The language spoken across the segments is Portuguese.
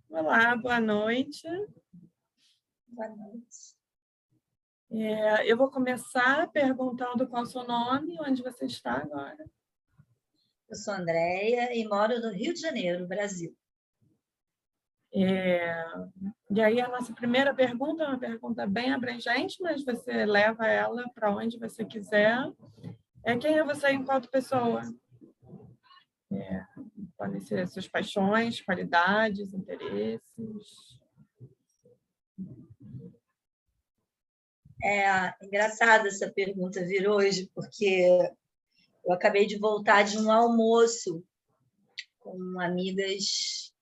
Olá, boa noite. Boa noite. Eu vou começar perguntando qual é o seu nome, onde você está agora. Eu sou Andréia e moro no Rio de Janeiro, Brasil. E aí a nossa primeira pergunta é uma pergunta bem abrangente, mas você leva ela para onde você quiser. Quem é você enquanto pessoa? Podem ser suas paixões, qualidades, interesses. É engraçada essa pergunta vir hoje, porque eu acabei de voltar de um almoço com amigas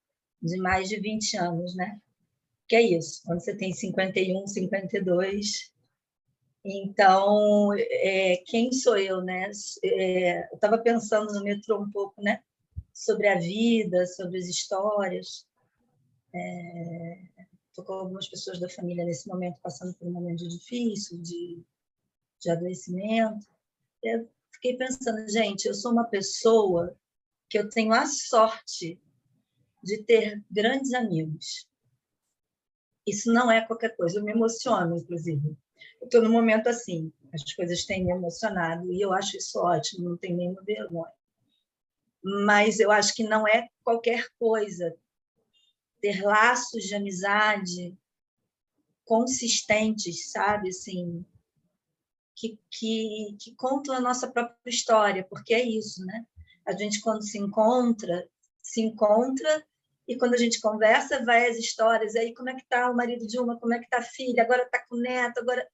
de mais de 20 anos, né? Que é isso, quando você tem 51, 52. Então, quem sou eu, né? Eu estava pensando no metrô um pouco, né? Sobre a vida, sobre as histórias. Estou com algumas pessoas da família nesse momento passando por um momento difícil, de adoecimento. Eu fiquei pensando, gente, eu sou uma pessoa que eu tenho a sorte de ter grandes amigos. Isso não é qualquer coisa, eu me emociono, inclusive. Eu estou num momento assim, as coisas têm me emocionado e eu acho isso ótimo, não tenho nenhuma vergonha. Mas eu acho que não é qualquer coisa ter laços de amizade consistentes, sabe, assim, que contam a nossa própria história, porque é isso, né? A gente, quando se encontra, e quando a gente conversa, vai as histórias, aí como é que está o marido de uma, como é que está a filha, agora está com o neto, agora...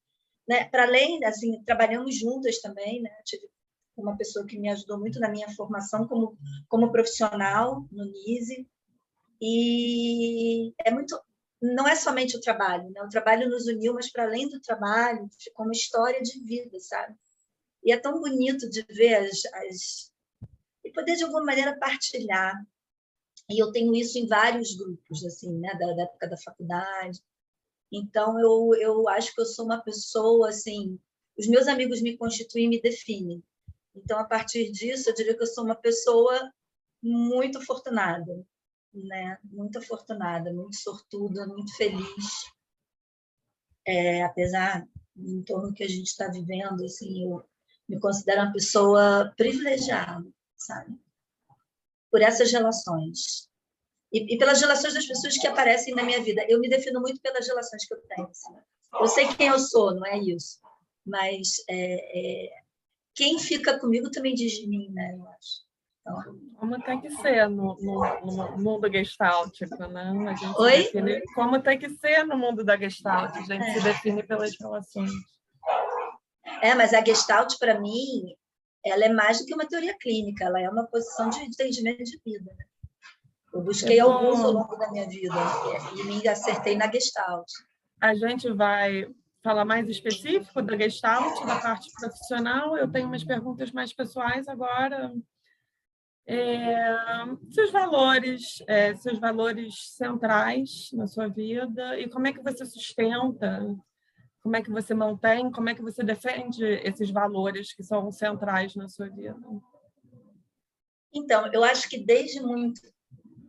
Né? Para além, assim, trabalhamos juntas também, né? Tive uma pessoa que me ajudou muito na minha formação como profissional no NISE, e é muito... Não é somente o trabalho, né? O trabalho nos uniu, mas para além do trabalho, ficou uma história de vida, sabe? E é tão bonito de ver e poder, de alguma maneira, partilhar. E eu tenho isso em vários grupos, assim, né? Da época da faculdade. Então, eu acho que eu sou uma pessoa, assim... Os meus amigos me constituem e me definem. Então, a partir disso, eu diria que eu sou uma pessoa muito afortunada, né? Muito afortunada, muito sortuda, muito feliz. Apesar do entorno que a gente está vivendo, assim, eu me considero uma pessoa privilegiada, sabe? Por essas relações. E pelas relações das pessoas que aparecem na minha vida. Eu me defino muito pelas relações que eu tenho. Assim. Eu sei quem eu sou, não é isso. Mas quem fica comigo também diz de mim, né? Eu acho. Então... Como tem que ser no mundo gestáltico, né? A gente se Oi? define como tem que ser no mundo da Gestalt, a gente se define pelas relações. Mas a Gestalt, para mim, ela é mais do que uma teoria clínica, ela é uma posição de entendimento de vida. Né? Eu busquei alguns ao longo da minha vida e me acertei na Gestalt. A gente vai falar mais específico da Gestalt, da parte profissional. Eu tenho umas perguntas mais pessoais agora. Seus valores centrais na sua vida e como é que você sustenta, como é que você mantém, como é que você defende esses valores que são centrais na sua vida? Então, eu acho que desde muito,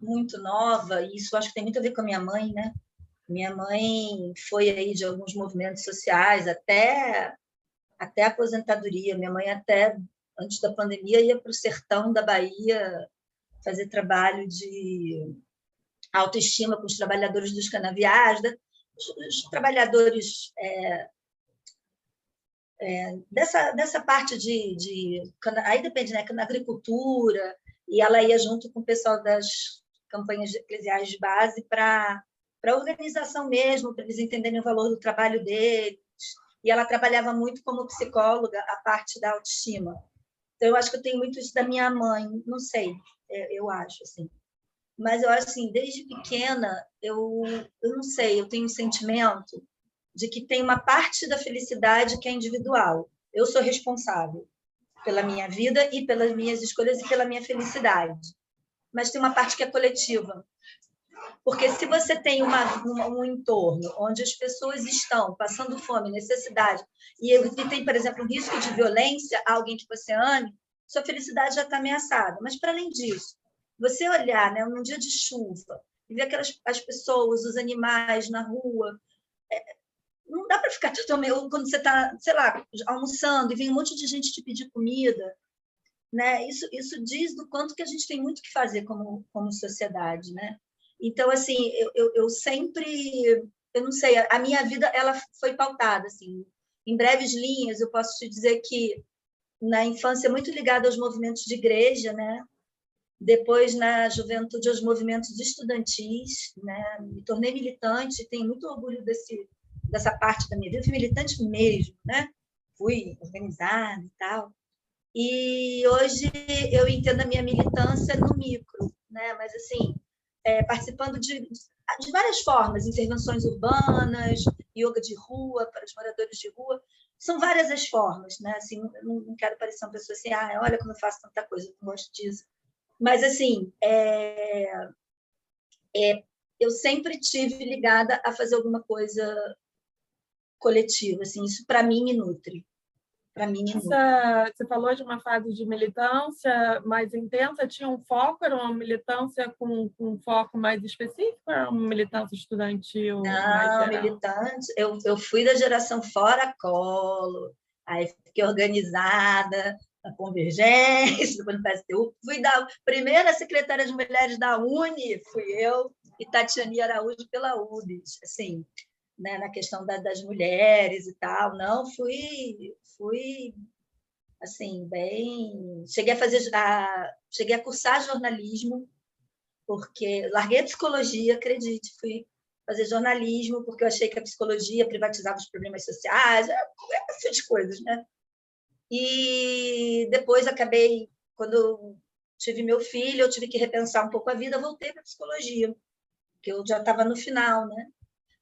muito nova, e isso acho que tem muito a ver com a minha mãe, né? Minha mãe foi aí de alguns movimentos sociais até a aposentadoria. Minha mãe até antes da pandemia ia para o sertão da Bahia fazer trabalho de autoestima com os trabalhadores dos canaviais, os trabalhadores dessa parte aí depende, né, na agricultura, e ela ia junto com o pessoal das campanhas eclesiais de base para a organização mesmo, para eles entenderem o valor do trabalho deles, e ela trabalhava muito como psicóloga a parte da autoestima. Então, eu acho que eu tenho muito isso da minha mãe, não sei, eu acho, assim. Mas eu acho assim, desde pequena, eu não sei, eu tenho um sentimento de que tem uma parte da felicidade que é individual. Eu sou responsável pela minha vida e pelas minhas escolhas e pela minha felicidade. Mas tem uma parte que é coletiva. Porque se você tem um entorno onde as pessoas estão passando fome, necessidade, e tem, por exemplo, um risco de violência a alguém que você ame, sua felicidade já está ameaçada. Mas, para além disso, você olhar, né, num dia de chuva e ver as pessoas, os animais na rua. Não dá para ficar totalmente... Quando você está, sei lá, almoçando e vem um monte de gente te pedir comida, né? Isso diz do quanto que a gente tem muito que fazer como sociedade, né? Então, assim, eu sempre... Eu não sei, a minha vida ela foi pautada, assim, em breves linhas, eu posso te dizer que na infância muito ligada aos movimentos de igreja, né? Depois, na juventude, aos movimentos estudantis, né? Me tornei militante, tenho muito orgulho dessa parte da minha vida, fui militante mesmo, né? Fui organizada e tal. E hoje eu entendo a minha militância no micro, né? Mas, assim, participando de várias formas, intervenções urbanas, yoga de rua para os moradores de rua, são várias as formas, né? Assim, não quero parecer uma pessoa assim, olha como eu faço tanta coisa, eu não gosto disso. Mas, assim, eu sempre tive ligada a fazer alguma coisa coletiva, assim, isso para mim me nutre. Para mim me nutre. Você falou de uma fase de militância mais intensa, tinha um foco, era uma militância com um foco mais específico, ou era uma militância estudantil mais Não, geral? militante, eu fui da geração Fora Collor, aí fiquei organizada na Convergência, depois no PSTU, fui da primeira secretária de mulheres da Uni, fui eu, e Tatiane Araújo pela UBS, assim, né, na questão das mulheres e tal, não, fui assim, bem... Cheguei a cursar jornalismo, porque larguei a psicologia, acredite, fui fazer jornalismo, porque eu achei que a psicologia privatizava os problemas sociais, essas coisas, né? E depois acabei, quando eu tive meu filho, eu tive que repensar um pouco a vida, voltei para a psicologia, que eu já estava no final, né?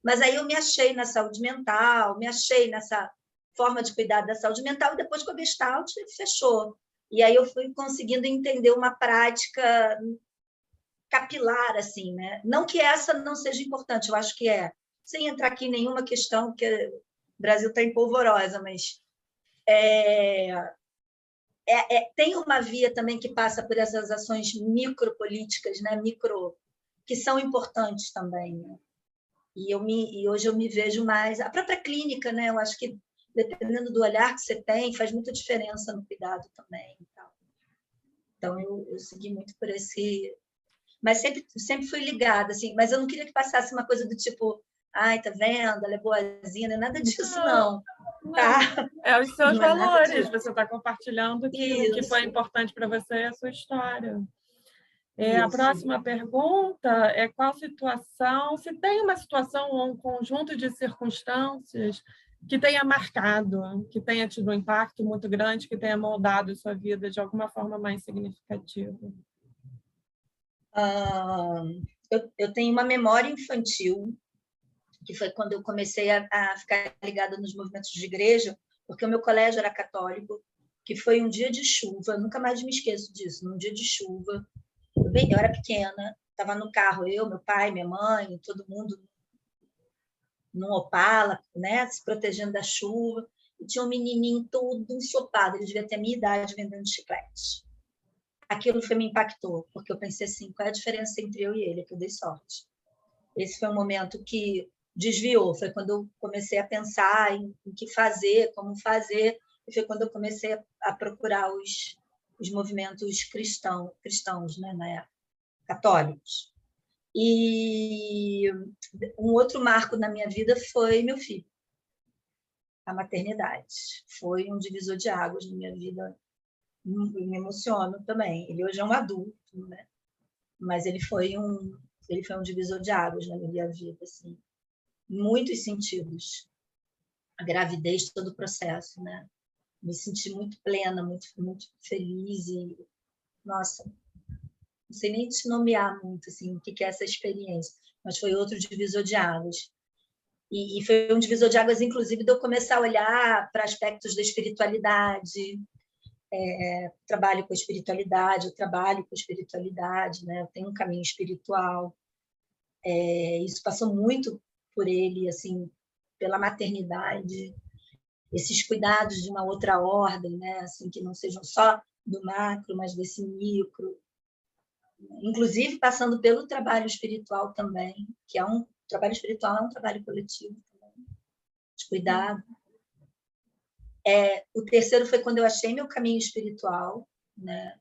Mas aí eu me achei na saúde mental, me achei nessa forma de cuidar da saúde mental, e depois com a Gestalt fechou. E aí eu fui conseguindo entender uma prática capilar, assim, né? Não que essa não seja importante, eu acho que sem entrar aqui em nenhuma questão, que o Brasil está em polvorosa, mas tem uma via também que passa por essas ações micropolíticas, né? Que são importantes também, né? E hoje eu me vejo mais... A própria clínica, né? Eu acho que, dependendo do olhar que você tem, faz muita diferença no cuidado também. Então, eu segui muito por esse... Mas sempre fui ligada, assim. Mas eu não queria que passasse uma coisa do tipo, ai, tá vendo? Ela é boazinha, não é nada disso, não. Tá? É os seus Não é nada valores, disso. você está compartilhando que o que foi importante para você é a sua história. A próxima pergunta é qual situação, se tem uma situação ou um conjunto de circunstâncias que tenha marcado, que tenha tido um impacto muito grande, que tenha moldado a sua vida de alguma forma mais significativa. Eu tenho uma memória infantil, que foi quando eu comecei a ficar ligada nos movimentos de igreja, porque o meu colégio era católico, que foi um dia de chuva, nunca mais me esqueço disso, num dia de chuva. Eu era pequena, estava no carro, eu, meu pai, minha mãe, todo mundo num Opala, né, se protegendo da chuva, e tinha um menininho todo ensopado, ele devia ter a minha idade vendendo chiclete. Aquilo me impactou, porque eu pensei assim, qual é a diferença entre eu e ele? Que eu dei sorte. Esse foi um momento que desviou, foi quando eu comecei a pensar em que fazer, como fazer, e foi quando eu comecei a procurar os movimentos cristãos, né, na época, católicos. E um outro marco na minha vida foi meu filho, a maternidade. Foi um divisor de águas na minha vida. Eu me emociono também. Ele hoje é um adulto, né? Mas ele foi um divisor de águas na minha vida, assim, em muitos sentidos. A gravidez, todo o processo, né? Me senti muito plena, muito, muito feliz e, nossa, não sei nem te nomear muito assim, o que é essa experiência, mas foi outro divisor de águas. E foi um divisor de águas, inclusive, de eu começar a olhar para aspectos da espiritualidade. Trabalho com espiritualidade, eu trabalho com espiritualidade, né? Eu tenho um caminho espiritual. Isso passou muito por ele, assim, pela maternidade, esses cuidados de uma outra ordem, né? Assim, que não sejam só do macro, mas desse micro. inclusive passando pelo trabalho espiritual também, que é um trabalho espiritual, é um trabalho coletivo também, de cuidado. O terceiro foi quando eu achei meu caminho espiritual, né?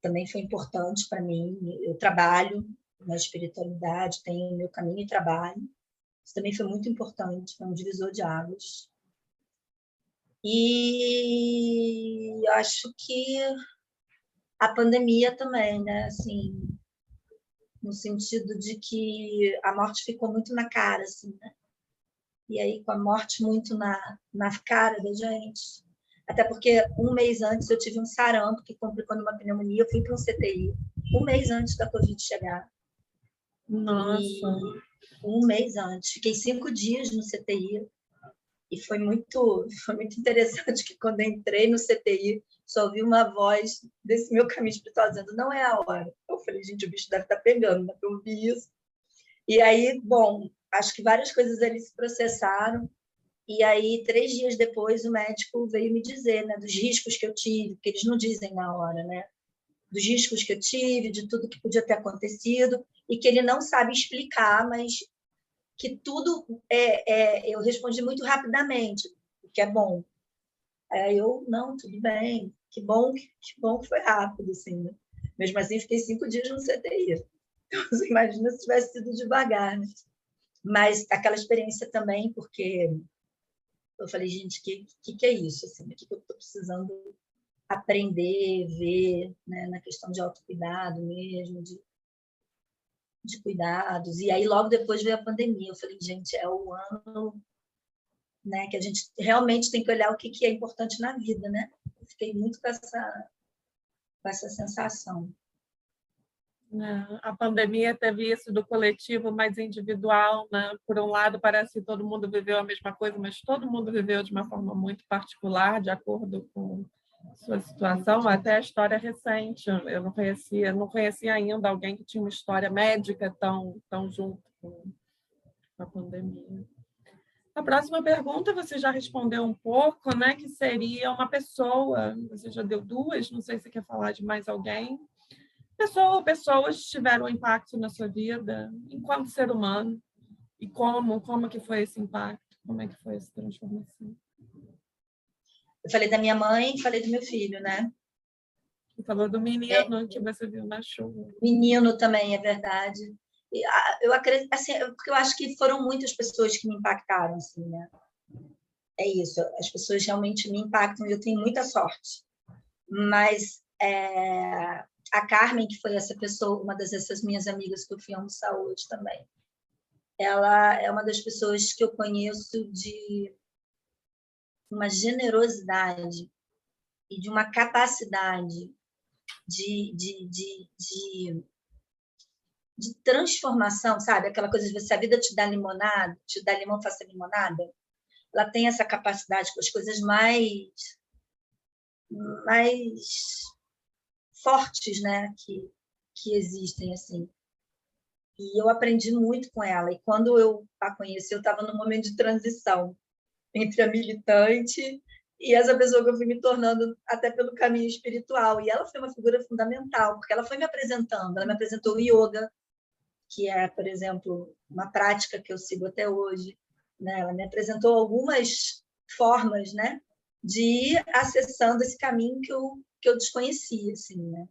Também foi importante para mim. Eu trabalho na espiritualidade, tenho meu caminho e trabalho. Isso também foi muito importante, foi um divisor de águas. E eu acho que a pandemia também, né? Assim, no sentido de que a morte ficou muito na cara, assim, né? E aí, com a morte muito na cara da gente. Até porque um mês antes eu tive um sarampo que complicou numa pneumonia, eu fui para um CTI, um mês antes da Covid chegar. Nossa! E um mês antes. Fiquei 5 dias no CTI. E foi muito interessante que quando entrei no CTI, só ouvi uma voz desse meu caminho espiritual dizendo, não é a hora. Eu falei, gente, o bicho deve estar pegando, né? Eu ouvi isso. E aí, bom, acho que várias coisas ali se processaram. E aí, 3 dias depois, o médico veio me dizer, né, dos riscos que eu tive, porque eles não dizem na hora, né? Dos riscos que eu tive, de tudo que podia ter acontecido, e que ele não sabe explicar, mas que tudo eu respondi muito rapidamente, o que é bom. Aí eu, não, tudo bem, que bom que foi rápido, assim, né? Mesmo assim, fiquei 5 dias no CTI. Então, você imagina se tivesse sido devagar, né? Mas aquela experiência também, porque eu falei, gente, que é isso? Assim, o que eu estou precisando aprender, ver, né? Na questão de autocuidado mesmo, de cuidados. E aí, logo depois veio a pandemia. Eu falei, gente, é o ano, né, que a gente realmente tem que olhar o que é importante na vida, né? Eu fiquei muito com essa sensação. A pandemia teve isso do coletivo mais individual, né? Por um lado, parece que todo mundo viveu a mesma coisa, mas todo mundo viveu de uma forma muito particular, de acordo com sua situação. Até a história recente, eu não conhecia ainda alguém que tinha uma história médica tão junto com a pandemia. A próxima pergunta você já respondeu um pouco, né? Que seria uma pessoa. Você já deu 2, não sei se você quer falar de mais alguém. Pessoas tiveram um impacto na sua vida enquanto ser humano e como que foi esse impacto, como é que foi essa transformação? Eu falei da minha mãe, falei do meu filho, né? Você falou do menino que você viu na chuva. Menino também, é verdade. Eu acredito, assim, porque eu acho que foram muitas pessoas que me impactaram, assim, né? É isso, as pessoas realmente me impactam e eu tenho muita sorte. Mas a Carmen, que foi essa pessoa, uma dessas minhas amigas que eu fui almoçar hoje também, ela é uma das pessoas que eu conheço de uma generosidade e de uma capacidade de transformação, sabe? Aquela coisa de você, a vida te dá limonada, te dá limão, faça limonada. Ela tem essa capacidade com as coisas mais fortes, né? Que existem, assim. E eu aprendi muito com ela. E quando eu a conheci, eu estava num momento de transição entre a militante e essa pessoa que eu fui me tornando até pelo caminho espiritual. E ela foi uma figura fundamental, porque ela foi me apresentando. Ela me apresentou o yoga, que é, por exemplo, uma prática que eu sigo até hoje. Né? Ela me apresentou algumas formas, né, de ir acessando esse caminho que eu desconhecia, assim, né?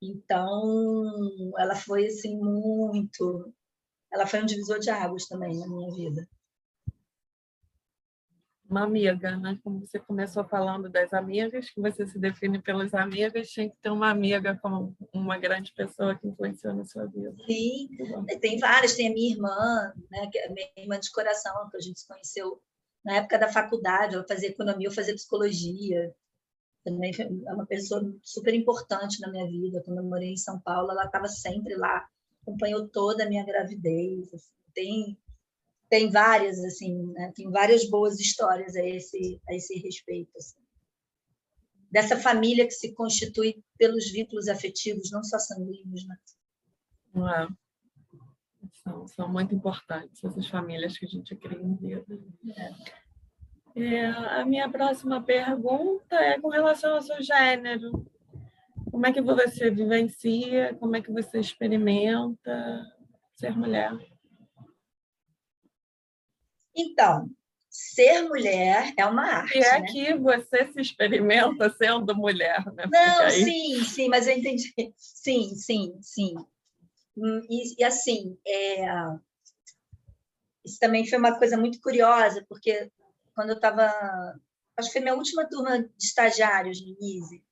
Então, ela foi assim muito, ela foi um divisor de águas também na minha vida. Uma amiga, né? Como você começou falando das amigas, que você se define pelas amigas, tinha que ter uma amiga como uma grande pessoa que influenciou na sua vida. Sim, tem várias, tem a minha irmã, né, que é a minha irmã de coração, que a gente se conheceu na época da faculdade, ela fazia economia, eu fazia psicologia. Também é uma pessoa super importante na minha vida. Quando eu morei em São Paulo, ela estava sempre lá, acompanhou toda a minha gravidez. Assim. Tem várias, assim, né? Tem várias boas histórias a esse respeito. Assim. Dessa família que se constitui pelos vínculos afetivos, não só sanguíneos, né? São muito importantes essas famílias que a gente cria em vida. A minha próxima pergunta é com relação ao seu gênero. Como é que você vivencia, como é que você experimenta ser mulher? Então, ser mulher é uma E é arte, né? que você se experimenta sendo mulher, né? Porque Não, aí sim, mas eu entendi. Sim, sim, sim. E assim, isso também foi uma coisa muito curiosa, porque quando eu estava. Acho que foi minha última turma de estagiários no ISE.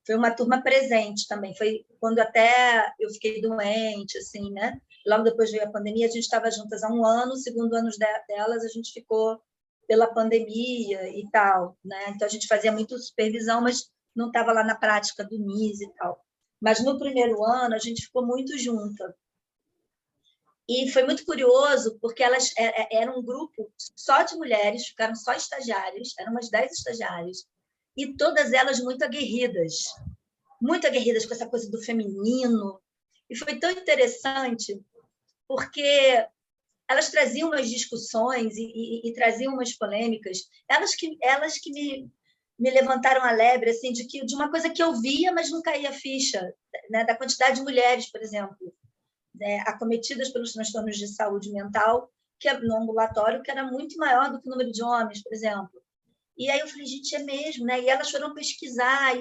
Foi uma turma presente também. Foi quando até eu fiquei doente, assim, né? Logo depois veio a pandemia, a gente estava juntas há um ano, o segundo ano delas a gente ficou pela pandemia e tal, né? Então a gente fazia muito supervisão, mas não estava lá na prática do NIS e tal. Mas no primeiro ano a gente ficou muito junta. E foi muito curioso, porque elas eram um grupo só de mulheres, ficaram só estagiárias, eram umas 10 estagiárias, e todas elas muito aguerridas com essa coisa do feminino. E foi tão interessante, porque elas traziam umas discussões e traziam umas polêmicas, elas que me levantaram a lebre assim, de uma coisa que eu via, mas não caía a ficha, né? Da quantidade de mulheres, por exemplo, né, acometidas pelos transtornos de saúde mental, que no ambulatório, que era muito maior do que o número de homens, por exemplo. E aí eu falei, gente, é mesmo, né? E elas foram pesquisar,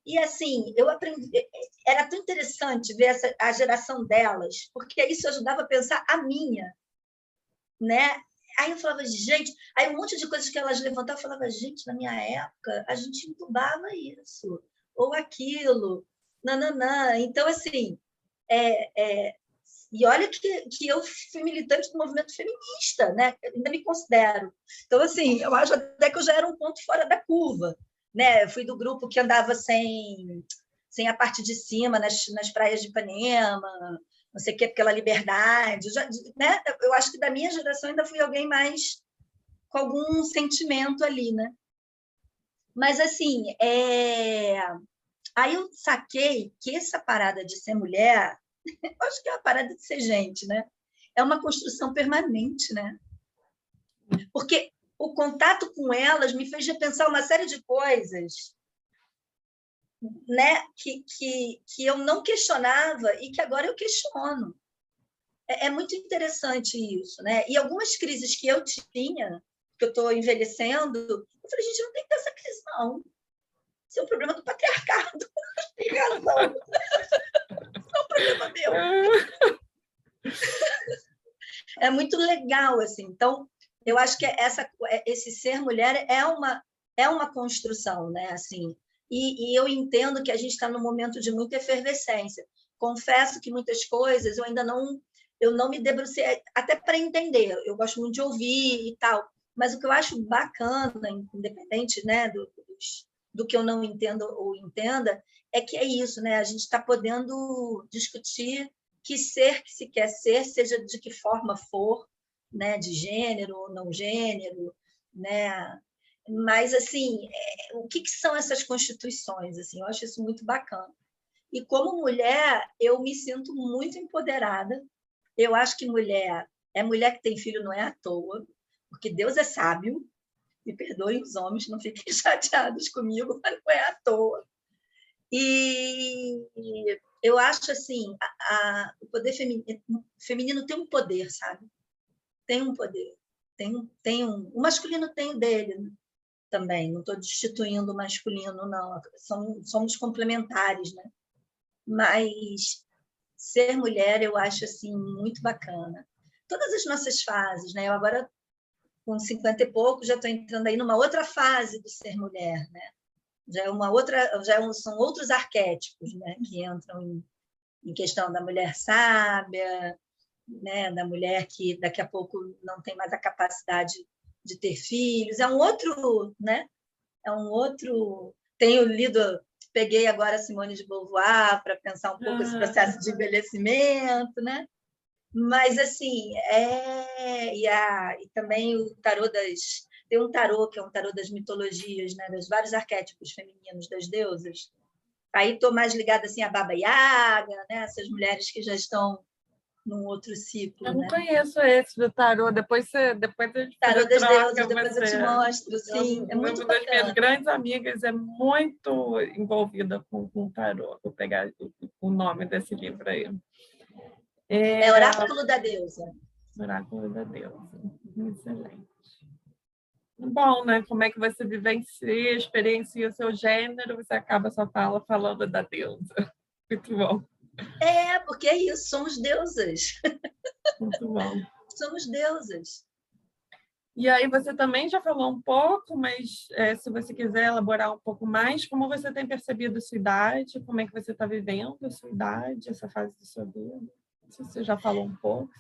e assim, eu aprendi, era tão interessante ver a geração delas, porque isso ajudava a pensar a minha, né? Aí eu falava, gente, aí um monte de coisas que elas levantavam, eu falava, gente, na minha época, a gente entubava isso, ou aquilo, nananã. Então, assim, e olha que eu fui militante do movimento feminista, né? Eu ainda me considero. Então, assim, eu acho até que eu já era um ponto fora da curva, né? Eu fui do grupo que andava sem a parte de cima, nas praias de Ipanema, não sei o que, pela liberdade. Né? Eu acho que da minha geração ainda fui alguém mais com algum sentimento ali, né? Mas, assim, aí eu saquei que essa parada de ser mulher, eu acho que é uma parada de ser gente, né? É uma construção permanente, né? Porque o contato com elas me fez repensar uma série de coisas, né? Que eu não questionava e que agora eu questiono. É muito interessante isso, né? E algumas crises que eu tinha, que eu estou envelhecendo, eu falei, gente, não tem que ter essa crise, não. Isso é um problema do patriarcado. Tem razão. Isso é um problema meu. É muito legal, assim. Então, eu acho que esse ser mulher é uma construção, né? Assim, e eu entendo que a gente está num momento de muita efervescência. Confesso que muitas coisas eu não me debrucei até para entender. Eu gosto muito de ouvir e tal, mas o que eu acho bacana, independente, né, do que eu não entendo ou entenda, é que é isso, né? A gente está podendo discutir que ser que se quer ser, seja de que forma for, né, de gênero ou não gênero, né? Mas assim, o que são essas constituições? Assim, eu acho isso muito bacana. E como mulher, eu me sinto muito empoderada. Eu acho que mulher que tem filho não é à toa, porque Deus é sábio. Me perdoem os homens, não fiquem chateados comigo, mas não é à toa. E eu acho assim, o poder feminino tem um poder, sabe? Tem um poder. O masculino tem o dele, né? Também. Não estou destituindo o masculino, não. Somos complementares, né? Mas ser mulher eu acho assim muito bacana. Todas as nossas fases, né? Eu agora com 50 e pouco já estou entrando aí numa outra fase do ser mulher, né? São outros arquétipos, né, que entram em questão da mulher sábia, né, da mulher que daqui a pouco não tem mais a capacidade de ter filhos. É um outro, né? É um outro. Tenho lido, peguei agora a Simone de Beauvoir para pensar um pouco esse processo de envelhecimento, né? Mas assim, e também o tarô tem um tarô que é um tarô das mitologias, né, dos vários arquétipos femininos das deusas. Aí estou mais ligada assim a Baba Yaga, né, essas mulheres que já estão num outro ciclo, Eu não né? conheço esse do tarô. Depois a gente Tarô das troca Deusas, depois eu te mostro, sim, é muito Uma das minhas bacana. grandes amigas é muito envolvida com tarô. Vou pegar o nome desse livro aí. É Oráculo da Deusa. Oráculo da Deusa. Excelente. Bom, né? Como é que você vivencia, experiencia o seu gênero, você acaba sua fala falando da deusa. Muito bom. Porque é isso, somos deusas. Muito bom. Somos deusas. E aí você também já falou um pouco, mas se você quiser elaborar um pouco mais, como você tem percebido sua idade, como é que você está vivendo a sua idade, essa fase da sua vida? Não sei se você já falou um pouco.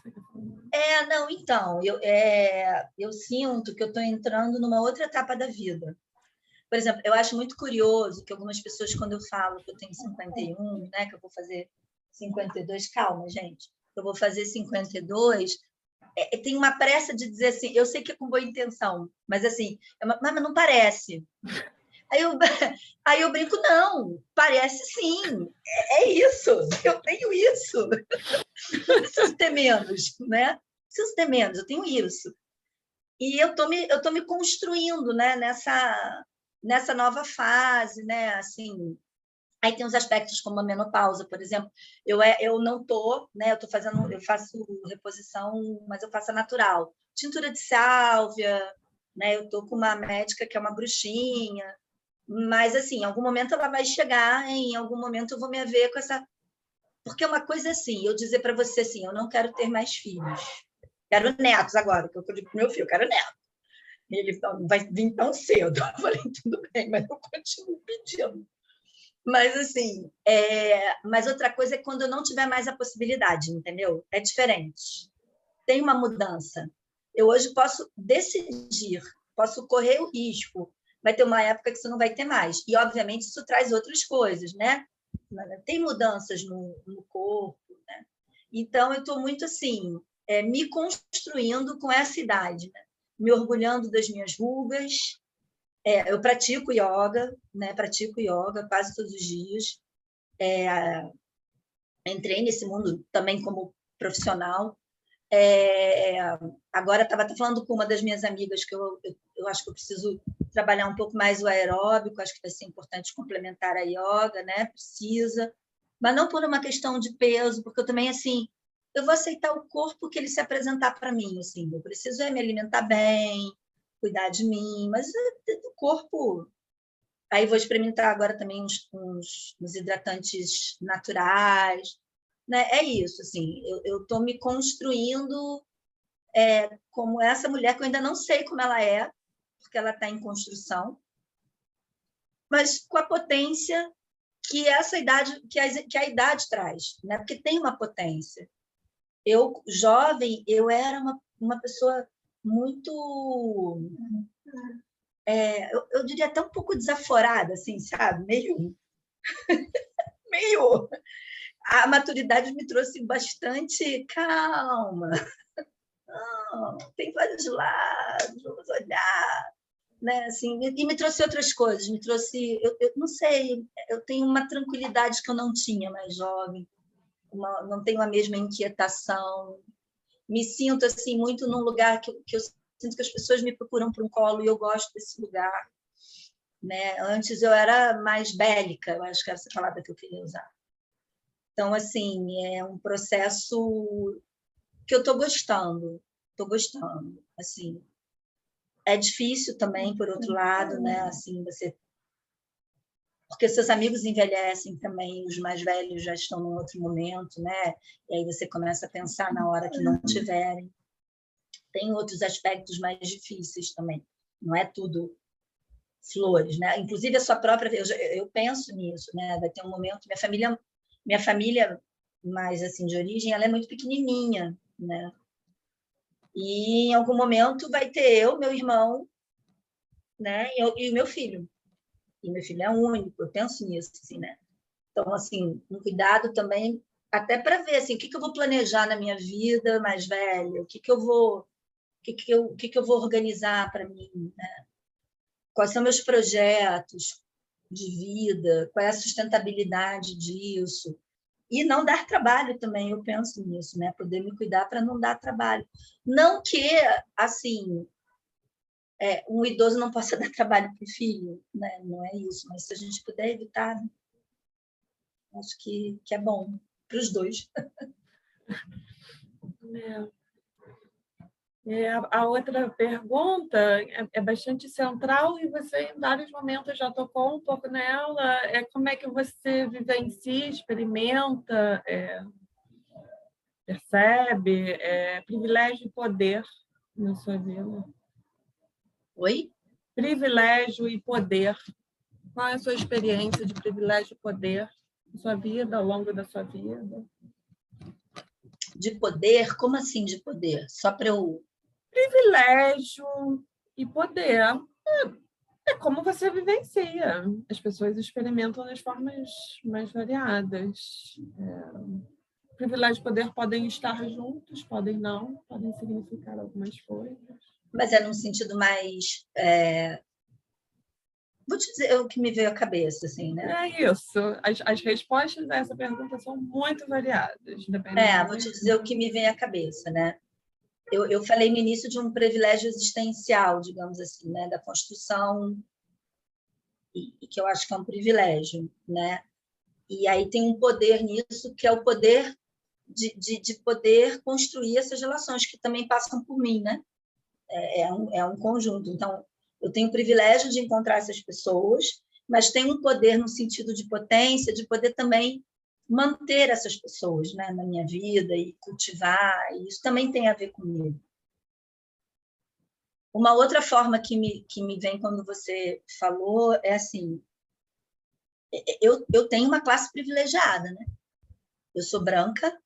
Não, então, eu sinto que eu estou entrando numa outra etapa da vida. Por exemplo, eu acho muito curioso que algumas pessoas, quando eu falo que eu tenho 51, né, que eu vou fazer 52, calma, gente, eu vou fazer 52, tem uma pressa de dizer assim, eu sei que é com boa intenção, mas assim, mas não parece. Aí eu brinco, não, parece sim, é isso, eu tenho isso. Não preciso ter menos, né? Preciso ter menos, eu tenho isso. E eu tô me construindo, né, nessa nova fase, né? Assim, aí tem uns aspectos como a menopausa, por exemplo. Eu não tô, né? Eu faço reposição, mas eu faço a natural. Tintura de sálvia, né? Eu tô com uma médica que é uma bruxinha, mas assim, em algum momento ela vai chegar, em algum momento eu vou me ver com essa. Porque uma coisa assim, eu dizer para você assim, eu não quero ter mais filhos. Quero netos agora, que eu digo para o meu filho, eu quero neto. E ele não vai vir tão cedo. Eu falei, tudo bem, mas eu continuo pedindo. Mas, assim, mas outra coisa é quando eu não tiver mais a possibilidade, entendeu? É diferente. Tem uma mudança. Eu hoje posso decidir, posso correr o risco. Vai ter uma época que você não vai ter mais. E, obviamente, isso traz outras coisas, né? Tem mudanças no corpo, né? Então, eu estou muito assim, me construindo com essa idade, né? Me orgulhando das minhas rugas. Eu pratico yoga, né? Pratico yoga quase todos os dias. Entrei nesse mundo também como profissional. Agora estava falando com uma das minhas amigas que eu acho que eu preciso trabalhar um pouco mais o aeróbico, acho que vai ser importante complementar a yoga, né? Precisa, mas não por uma questão de peso, porque eu também, assim, eu vou aceitar o corpo que ele se apresentar para mim, assim, eu preciso me alimentar bem, cuidar de mim, mas o corpo. Aí vou experimentar agora também uns hidratantes naturais, né? É isso, assim, eu estou me construindo como essa mulher que eu ainda não sei como ela é, porque ela está em construção, mas com a potência que essa idade, que a idade traz, né? Porque tem uma potência. Eu, jovem, eu era uma pessoa muito, eu diria até um pouco desaforada, assim, sabe? Meio. A maturidade me trouxe bastante calma. Não, tem vários lados, vamos olhar. Né? Assim, e me trouxe outras coisas, me trouxe, eu não sei, eu tenho uma tranquilidade que eu não tinha mais jovem, não tenho a mesma inquietação, me sinto assim muito num lugar que eu sinto que as pessoas me procuram por um colo e eu gosto desse lugar, né? Antes eu era mais bélica, eu acho que era essa palavra que eu queria usar. Então, assim, é um processo que eu estou gostando, assim. É difícil também, por outro lado, né? Assim, porque seus amigos envelhecem também, os mais velhos já estão num outro momento, né? E aí você começa a pensar na hora que não tiverem. Tem outros aspectos mais difíceis também. Não é tudo flores, né? Inclusive a sua própria, eu penso nisso, né? Vai ter um momento, minha família mais assim de origem, ela é muito pequenininha, né? E em algum momento vai ter eu, meu irmão, né? E o meu filho. E meu filho é único, eu penso nisso, assim, né? Então, assim, um cuidado também, até para ver, assim, o que eu vou planejar na minha vida mais velha, o que eu vou organizar para mim, né? Quais são meus projetos de vida, qual é a sustentabilidade disso, E não dar trabalho também, eu penso nisso, né? Poder me cuidar para não dar trabalho. Não que, assim, um idoso não possa dar trabalho para o filho, né? Não é isso, mas se a gente puder evitar, acho que é bom para os dois. A outra pergunta é bastante central e você, em vários momentos, já tocou um pouco nela. É como é que você vivencia, experimenta, percebe privilégio e poder na sua vida? Oi? Privilégio e poder. Qual é a sua experiência de privilégio e poder na sua vida, ao longo da sua vida? De poder? Como assim de poder? Só para eu... Privilégio e poder. É como você vivencia. As pessoas experimentam das formas mais variadas. Privilégio e poder podem estar juntos, podem não, podem significar algumas coisas. Mas é num sentido mais... Vou te dizer o que me veio à cabeça, assim, né? É isso. As respostas a essa pergunta são muito variadas. Vou te dizer o que me vem à cabeça, né? Eu falei no início de um privilégio existencial, digamos assim, né? Da construção, e que eu acho que é um privilégio, né? E aí tem um poder nisso, que é o poder de poder construir essas relações, que também passam por mim, né? É um conjunto. Então, eu tenho o privilégio de encontrar essas pessoas, mas tenho um poder no sentido de potência, de poder também manter essas pessoas, né, na minha vida e cultivar, e isso também tem a ver comigo. Uma outra forma que me vem quando você falou é assim, eu tenho uma classe privilegiada, né? Eu sou branca,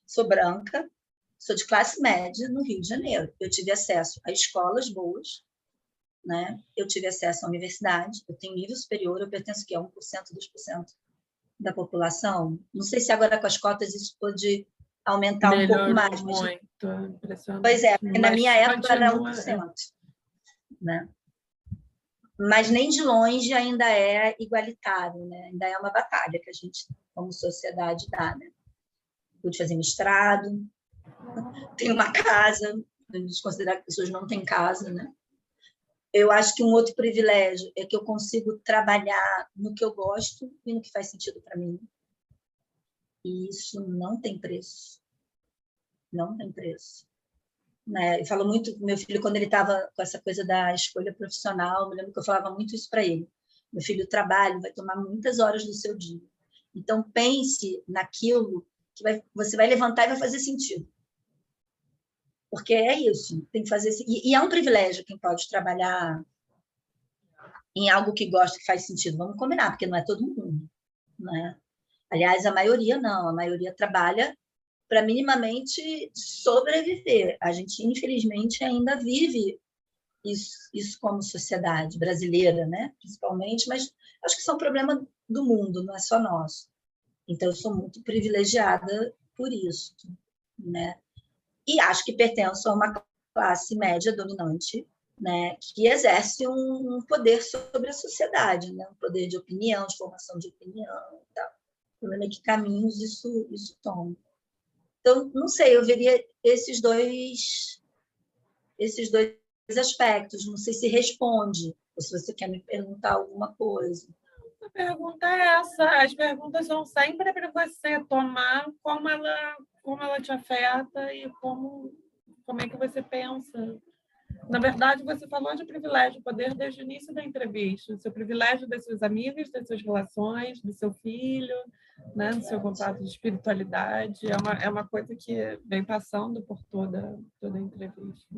sou de classe média no Rio de Janeiro. Eu tive acesso a escolas boas, né? Eu tive acesso à universidade, eu tenho nível superior, eu pertenço a 1%, 2% da população. Não sei se agora com as cotas isso pode aumentar um pouco Melhorou mais. Mas... muito, impressionante. Pois é, porque na minha época era continua... 1%. Né? Mas nem de longe ainda é igualitário, né? Ainda é uma batalha que a gente, como sociedade, dá. Né? Pude fazer mestrado, tenho uma casa, a gente considera que pessoas não têm casa, né? Eu acho que um outro privilégio é que eu consigo trabalhar no que eu gosto e no que faz sentido para mim. E isso não tem preço. Não tem preço. Né? Eu falo muito com meu filho, quando ele estava com essa coisa da escolha profissional, me lembro que eu falava muito isso para ele. Meu filho, o trabalho vai tomar muitas horas do seu dia. Então, pense naquilo que você vai levantar e vai fazer sentido. Porque é isso, tem que fazer. E é um privilégio quem pode trabalhar em algo que gosta, que faz sentido. Vamos combinar, porque não é todo mundo. Né? Aliás, a maioria não, a maioria trabalha para minimamente sobreviver. A gente, infelizmente, ainda vive isso como sociedade brasileira, né? Principalmente, mas acho que isso é um problema do mundo, não é só nosso. Então, eu sou muito privilegiada por isso. Né? E acho que pertenço a uma classe média dominante, né, que exerce um poder sobre a sociedade, né, um poder de opinião, de formação de opinião e tal. O problema é que caminhos isso toma. Então, não sei, eu veria esses dois aspectos. Não sei se responde, ou se você quer me perguntar alguma coisa. A pergunta é essa. As perguntas são sempre para você tomar como ela te afeta e como é que você pensa. Na verdade, você falou de privilégio, poder desde o início da entrevista, o seu privilégio das suas amigas, das suas relações, do seu filho, né, do seu contato de espiritualidade. É uma coisa que vem passando por toda a entrevista.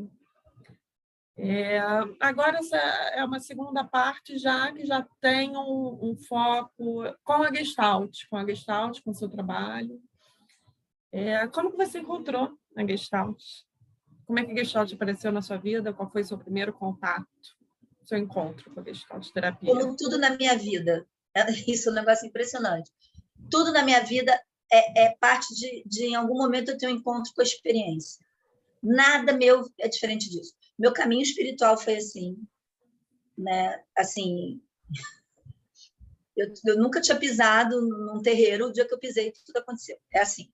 Agora, essa é uma segunda parte que já tem um foco com a Gestalt, com o seu trabalho. Como que você encontrou a Gestalt? Como é que a Gestalt apareceu na sua vida? Qual foi o seu primeiro contato, seu encontro com a Gestalt terapia? Como tudo na minha vida. Isso é um negócio impressionante. Tudo na minha vida é parte de em algum momento, eu ter um encontro com a experiência. Nada meu é diferente disso. Meu caminho espiritual foi assim, né? Assim, Eu nunca tinha pisado num terreiro, o dia que eu pisei, tudo aconteceu. É assim.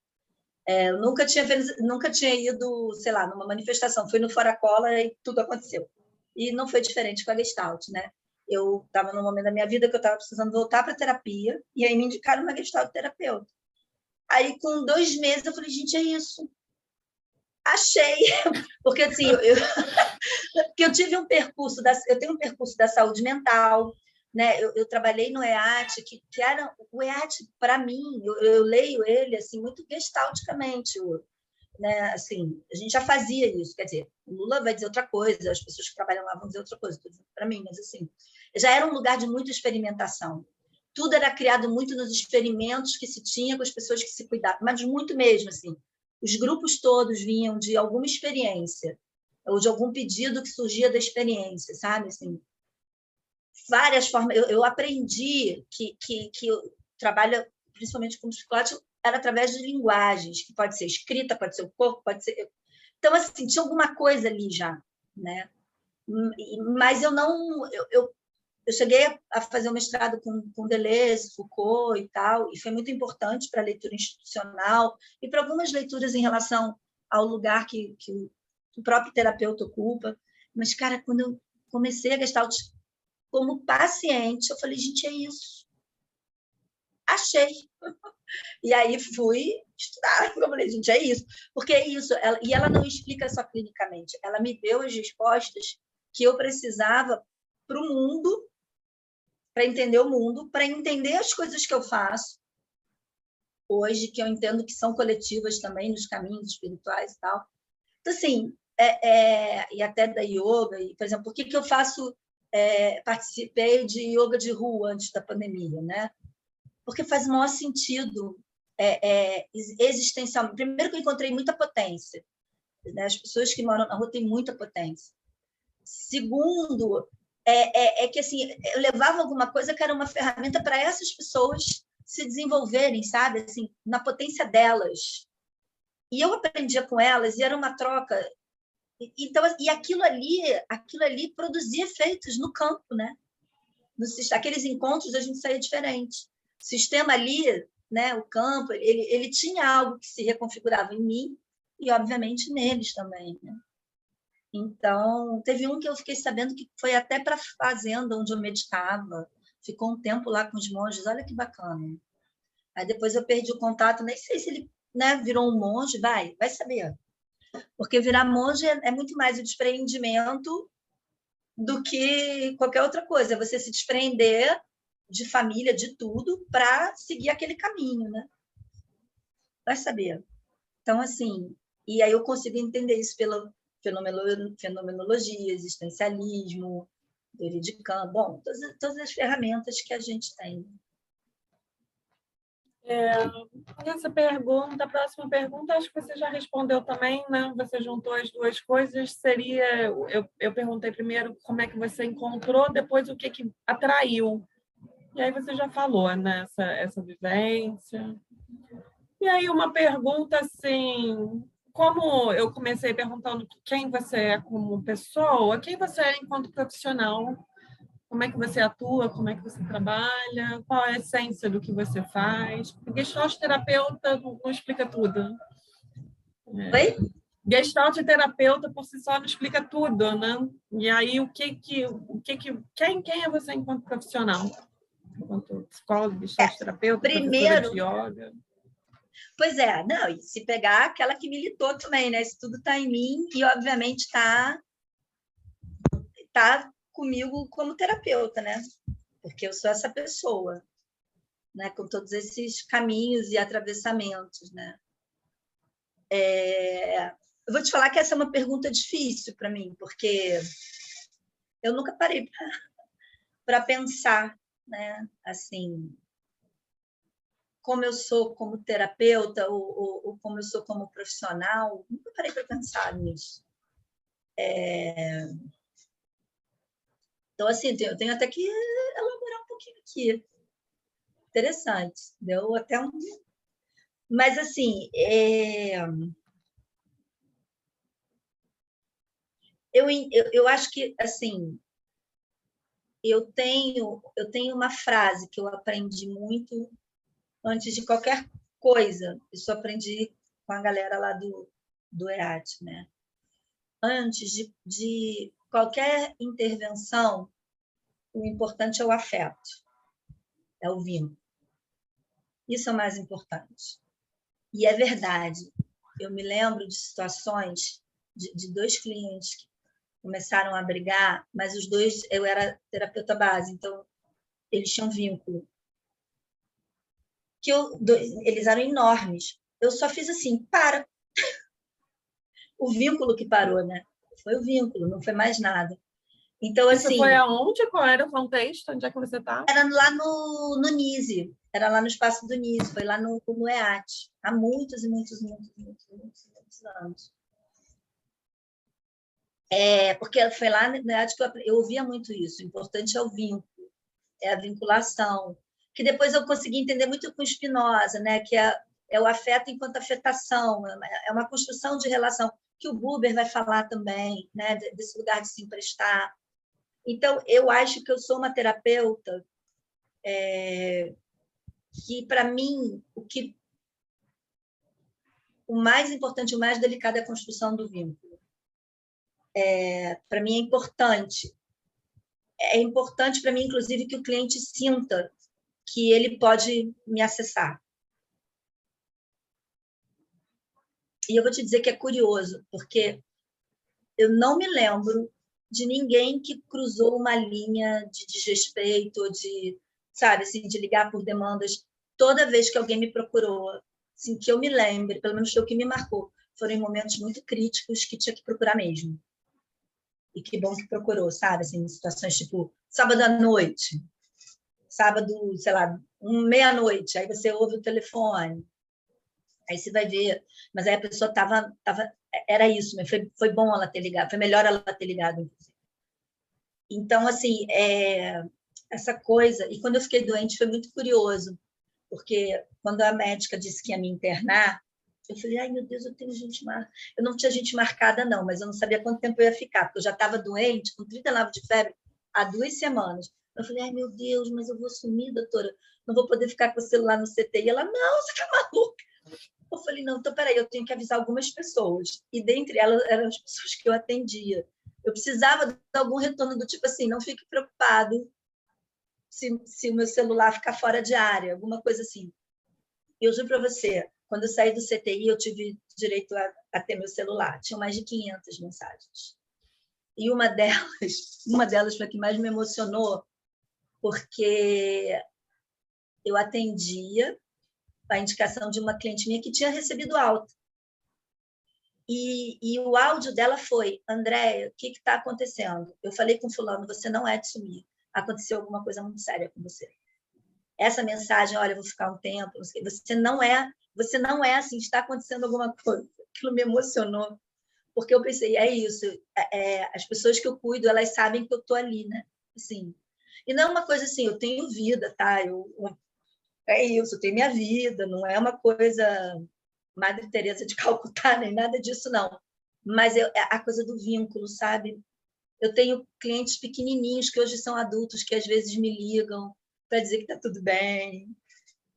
Eu nunca tinha ido, sei lá, numa manifestação, fui no Fora Cola e tudo aconteceu. E não foi diferente com a Gestalt, né? Eu estava num momento da minha vida que eu estava precisando voltar para terapia, e aí me indicaram uma Gestalt terapeuta. Aí, com 2 meses, eu falei, gente, é isso. Achei. Porque, assim, porque eu tive um percurso, eu tenho um percurso da saúde mental, né? Eu trabalhei no EAT, que era o EAT, para mim, eu leio ele assim muito gestalticamente, né? Assim, a gente já fazia isso, quer dizer, o Lula vai dizer outra coisa, as pessoas que trabalham lá vão dizer outra coisa, para mim, mas assim, já era um lugar de muita experimentação. Tudo era criado muito nos experimentos que se tinha com as pessoas que se cuidavam, mas muito mesmo, assim. Os grupos todos vinham de alguma experiência, ou de algum pedido que surgia da experiência, sabe? Assim, várias formas. Eu aprendi que o trabalho, principalmente com psicólogos, era através de linguagens, que pode ser escrita, pode ser o corpo, pode ser. Então, assim, tinha alguma coisa ali já, né? Mas eu não. Eu cheguei a fazer um mestrado com Deleuze, Foucault e tal, e foi muito importante para a leitura institucional e para algumas leituras em relação ao lugar que o próprio terapeuta ocupa. Mas, cara, quando eu comecei a Gestalt como paciente, eu falei, gente, é isso. Achei. E aí fui estudar. Eu falei, gente, é isso. Porque é isso. E ela não explica só clinicamente. Ela me deu as respostas que eu precisava para o mundo, para entender o mundo, para entender as coisas que eu faço hoje, que eu entendo que são coletivas também nos caminhos espirituais e tal. Então, assim, e até da yoga, e, por exemplo, por que eu faço, participei de yoga de rua antes da pandemia, né? Porque faz o maior sentido existencialmente. Primeiro que eu encontrei muita potência, né? As pessoas que moram na rua têm muita potência. Segundo, que assim, eu levava alguma coisa que era uma ferramenta para essas pessoas se desenvolverem, sabe? Assim, na potência delas. E eu aprendia com elas, e era uma troca. Então, e aquilo ali produzia efeitos no campo, né? Aqueles encontros a gente saía diferente. O sistema ali, né, o campo, ele tinha algo que se reconfigurava em mim e, obviamente, neles também, né? Então, teve um que eu fiquei sabendo que foi até para a fazenda onde eu meditava. Ficou um tempo lá com os monges, olha que bacana. Aí depois eu perdi o contato, nem sei se ele, né, virou um monge, vai saber. Porque virar monge é muito mais o despreendimento do que qualquer outra coisa. É você se desprender de família, de tudo, para seguir aquele caminho, né? Vai saber. Então, assim, e aí eu consigo entender isso pela fenomenologia, existencialismo, teoria de Kant, bom, todas as ferramentas que a gente tem. Essa pergunta, a próxima pergunta, acho que você já respondeu também, né? Você juntou as duas coisas. Seria, eu perguntei primeiro como é que você encontrou, depois o que atraiu. E aí você já falou, né? Essa vivência. E aí uma pergunta assim, como eu comecei perguntando quem você é como pessoa, quem você é enquanto profissional, como é que você atua, como é que você trabalha, qual é a essência do que você faz. Gestalt terapeuta não explica tudo. Oi? Gestalt terapeuta por si só não explica tudo, né? E aí quem é você enquanto profissional? Enquanto psicóloga, gestalt terapeuta, professora de Primeiro, yoga? pois é, não, e se pegar aquela que militou também, né? Isso tudo está em mim e, obviamente, tá comigo como terapeuta, né? Porque eu sou essa pessoa, né? Com todos esses caminhos e atravessamentos, né? Eu vou te falar que essa é uma pergunta difícil para mim, porque eu nunca parei para pensar, né? Assim, como eu sou como terapeuta ou como eu sou como profissional, nunca parei para pensar nisso. Então, assim, eu tenho até que elaborar um pouquinho aqui. Interessante, deu até um. Mas, assim, eu acho que, assim, eu tenho uma frase que eu aprendi muito antes de qualquer coisa. Isso eu aprendi com a galera lá do EAT, né? Antes de qualquer intervenção, o importante é o afeto, é o vínculo. Isso é o mais importante. E é verdade. Eu me lembro de situações de dois clientes que começaram a brigar, mas os dois, eu era terapeuta base, então eles tinham vínculo. Eles eram enormes. Eu só fiz assim, para. O vínculo que parou, né? Foi o vínculo, não foi mais nada. Então, Isso assim... foi aonde? Qual era o contexto? Onde é que você está? Era lá no NISE, era lá no espaço do NISE, foi lá no EAT, há muitos e muitos, muitos, muitos, muitos, muitos anos. Porque foi lá no EAT que eu ouvia muito isso. O importante é o vínculo, é a vinculação, que depois eu consegui entender muito com Spinoza, né? Que é o afeto enquanto afetação, é uma construção de relação, que o Buber vai falar também, né? Desse lugar de se emprestar. Então, eu acho que eu sou uma terapeuta que, para mim, o mais importante, o mais delicado é a construção do vínculo. Para mim é importante. É importante para mim, inclusive, que o cliente sinta que ele pode me acessar. E eu vou te dizer que é curioso, porque eu não me lembro de ninguém que cruzou uma linha de desrespeito, sabe, assim, de ligar por demandas. Toda vez que alguém me procurou, assim, que eu me lembre, pelo menos foi o que me marcou, foram em momentos muito críticos que tinha que procurar mesmo. E que bom que procurou, sabe? Assim, em situações tipo sábado à noite, sábado, sei lá, meia-noite, aí você ouve o telefone, aí você vai ver. Mas aí a pessoa era isso, foi bom ela ter ligado, foi melhor ela ter ligado, inclusive. Então, assim, essa coisa... E quando eu fiquei doente foi muito curioso, porque quando a médica disse que ia me internar, eu falei, ai, meu Deus, eu tenho gente marcada. Eu não tinha gente marcada, não, mas eu não sabia quanto tempo eu ia ficar, porque eu já estava doente, com 39 de febre, há 2 semanas. Eu falei, ai, meu Deus, mas eu vou sumir, doutora, não vou poder ficar com o celular no CTI. E ela, não, você está maluca. Eu falei, não, então, peraí, eu tenho que avisar algumas pessoas. E dentre elas eram as pessoas que eu atendia. Eu precisava de algum retorno do tipo assim, não fique preocupado se o meu celular ficar fora de área, alguma coisa assim. E eu juro para você, quando eu saí do CTI, eu tive direito a ter meu celular. Tinha mais de 500 mensagens. E uma delas foi a que mais me emocionou, porque eu atendia a indicação de uma cliente minha que tinha recebido alta. E o áudio dela foi, Andréia, o que está acontecendo? Eu falei com fulano, você não é de sumir. Aconteceu alguma coisa muito séria com você. Essa mensagem, olha, eu vou ficar um tempo, você não é assim, está acontecendo alguma coisa. Aquilo me emocionou, porque eu pensei, é isso, as pessoas que eu cuido, elas sabem que eu estou ali, né? Assim, e não é uma coisa assim, eu tenho vida, tá? É isso, eu tenho minha vida, não é uma coisa Madre Teresa de Calcutá, nem nada disso, não. Mas a coisa do vínculo, sabe? Eu tenho clientes pequenininhos que hoje são adultos, que às vezes me ligam para dizer que está tudo bem,